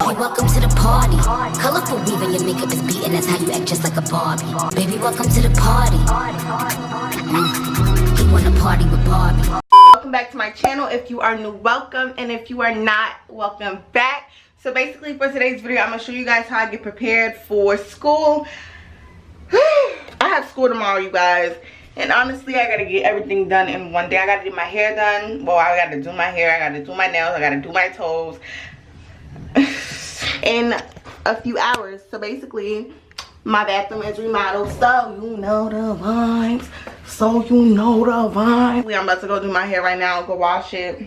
Baby, welcome to the party. Colorful weave and your makeup is beating. That's how you act, just like a Barbie. Baby, welcome to the party. He wanna party with Barbie. Welcome back to my channel. If you are new, welcome, and if you are not, welcome back. So basically for today's video, I'm gonna show you guys how I get prepared for school. I have school tomorrow, you guys, and honestly I gotta get everything done in one day. I gotta get my hair done. Well, I gotta do my hair, I gotta do my nails, I gotta do my toes in a few hours. So basically my bathroom is remodeled, so you know the vibes. I'm about to go do my hair right now, go wash it,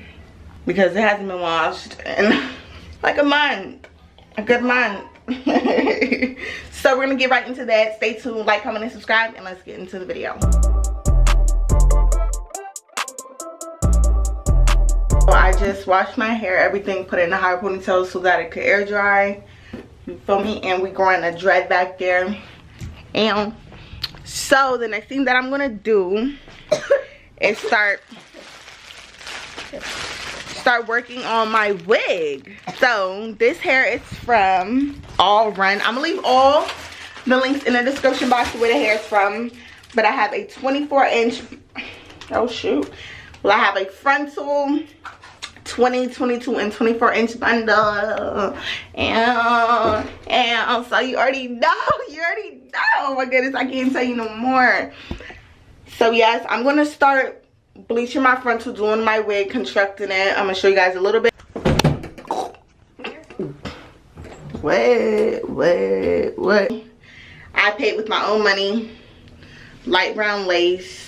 because it hasn't been washed in like a good month. So we're gonna get right into that. Stay tuned, like, comment, and subscribe, and let's get into the video. So I just washed my hair, everything, put it in a high ponytail so that it could air dry. You feel me? And we growing a dread back there. And so the next thing that I'm gonna do is start working on my wig. So this hair is from All Run. I'm gonna leave all the links in the description box where the hair is from. But I have a 24-inch, oh shoot. Well, I have a frontal 20, 22, and 24-inch bundle. And so you already know. Oh my goodness, I can't tell you no more. So yes, I'm gonna start bleaching my frontal, doing my wig, constructing it. I'm gonna show you guys a little bit. What? I paid with my own money. Light brown lace.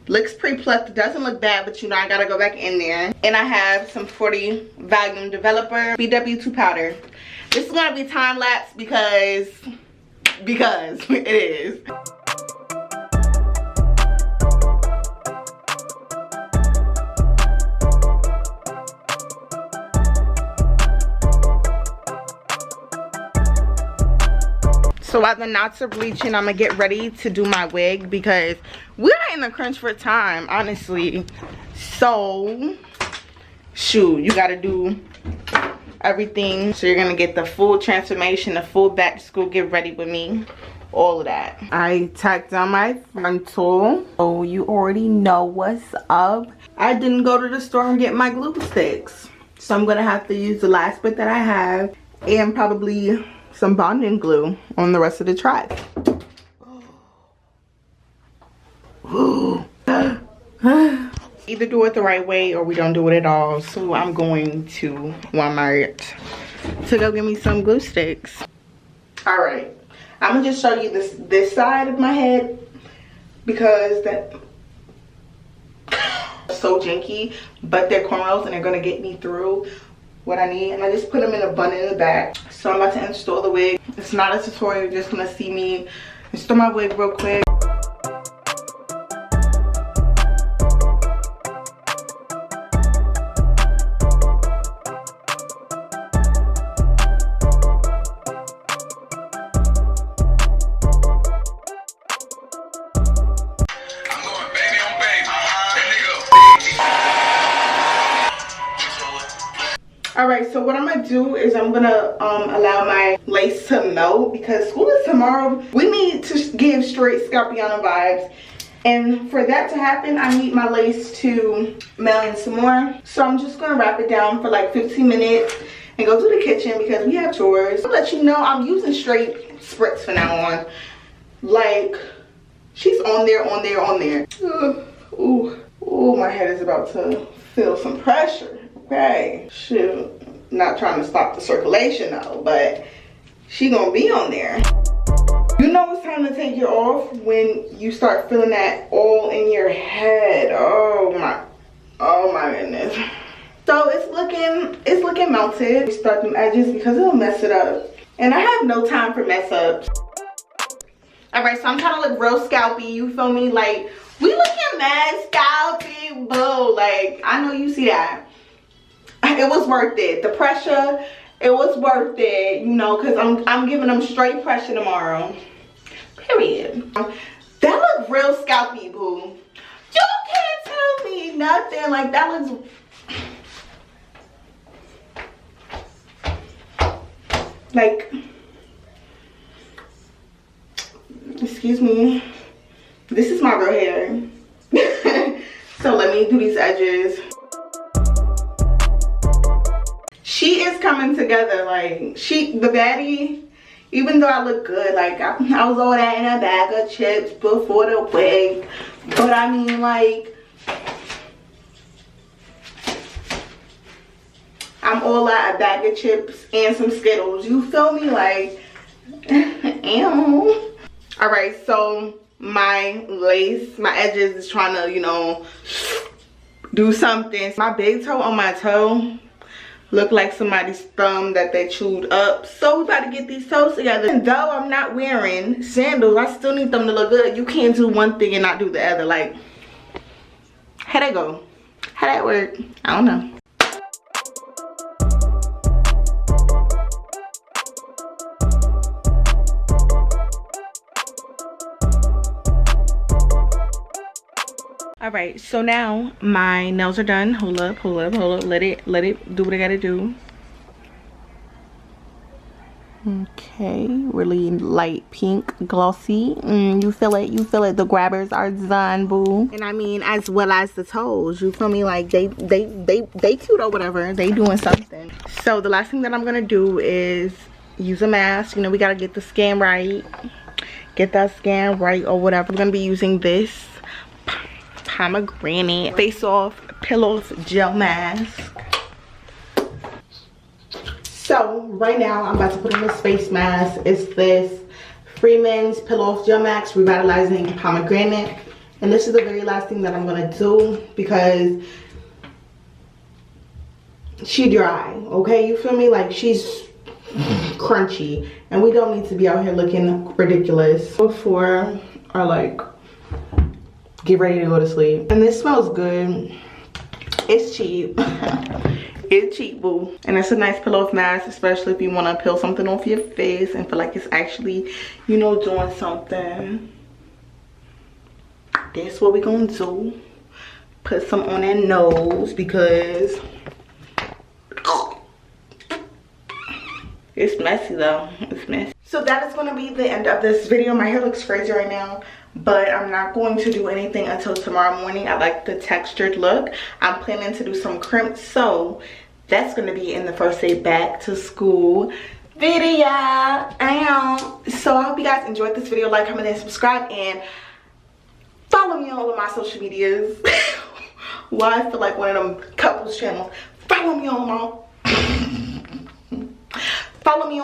Looks pre-plucked, doesn't look bad, but you know I gotta go back in there. And I have some 40 volume developer BW2 powder. This is gonna be time lapse because it is. So while the knots are bleaching, I'm gonna get ready to do my wig because we're in a crunch for time, honestly. So shoot, you gotta do everything. So you're gonna get the full transformation, the full back to school, get ready with me, all of that. I tacked on my frontal, so you already know what's up. I didn't go to the store and get my glue sticks, so I'm gonna have to use the last bit that I have and probably some bonding glue on the rest of the track. Either do it the right way or we don't do it at all. So I'm going to Walmart to go get me some glue sticks. All right, I'm gonna just show you this side of my head because that so janky, but they're cornrows and they're gonna get me through what I need. And I just put them in a bun in the back. So I'm about to install the wig. It's not a tutorial, you're just gonna see me install my wig real quick. Alright, so what I'm gonna do is I'm gonna allow my lace to melt because school is tomorrow. We need to give straight Scorpiano vibes, and for that to happen I need my lace to melt in some more. So I'm just gonna wrap it down for like 15 minutes and go to the kitchen because we have chores. I'll let you know I'm using straight spritz from now on. Like, she's on there. Ooh, my head is about to feel some pressure. Okay, shoot, not trying to stop the circulation though, but she gonna be on there. You know it's time to take it off when you start feeling that all in your head. Oh my goodness. So it's looking melted. Start them edges because it'll mess it up, and I have no time for mess ups. All right, so I'm trying to look real scalpy, you feel me? Like, we looking mad scalpy, boo. Like, I know you see that. It was worth it. The pressure, it was worth it, you know, because I'm giving them straight pressure tomorrow. Period. That look real scalpy, boo. You can't tell me nothing. Like, that looks Like, excuse me, this is my real hair. So let me do these edges. She is coming together. Like, the baddie, even though I look good, like I was all that in a bag of chips before the wig, but I mean, like, I'm all out a bag of chips and some Skittles, you feel me? Like, ew. All right, so my lace, my edges is trying to, you know, do something. My big toe on my toe look like somebody's thumb that they chewed up. So we about to get these toes together. And though I'm not wearing sandals, I still need them to look good. You can't do one thing and not do the other. Like, how'd that go? How'd that work? I don't know. All right, so now my nails are done. Hold up. Let it do what I gotta do. Okay, really light pink, glossy. You feel it, the grabbers are done, boo. And I mean, as well as the toes, you feel me? Like, they cute or whatever, they doing something. So the last thing that I'm gonna do is use a mask. You know, we gotta get the skin right, or whatever. I'm gonna be using this pomegranate face off peel off gel mask. So right now I'm about to put on this face mask. It's this Freeman's peel off gel mask revitalizing pomegranate, and this is the very last thing that I'm gonna do because she dry, okay? You feel me? Like, she's crunchy, and we don't need to be out here looking ridiculous before or like get ready to go to sleep. And this smells good. It's cheap. It's cheap, boo. And it's a nice peel off mask, especially if you want to peel something off your face and feel like it's actually, you know, doing something. That's what we're gonna do. Put some on that nose because it's messy though. It's messy. So that is going to be the end of this video. My hair looks crazy right now, but I'm not going to do anything until tomorrow morning. I like the textured look. I'm planning to do some crimps, so that's going to be in the first day back to school video. So I hope you guys enjoyed this video. Like, comment, and subscribe, and follow me on all of my social medias. Well, I feel like one of them couples channels. Follow me on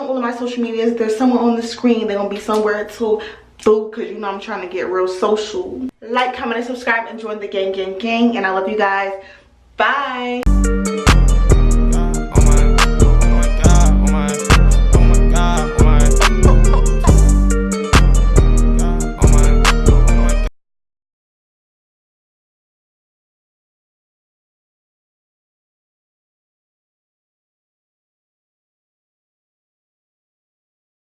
all of my social medias. There's someone on the screen. They're gonna be somewhere too, boo, because you know I'm trying to get real social. Like, comment, and subscribe, and join the gang. And I love you guys. Bye.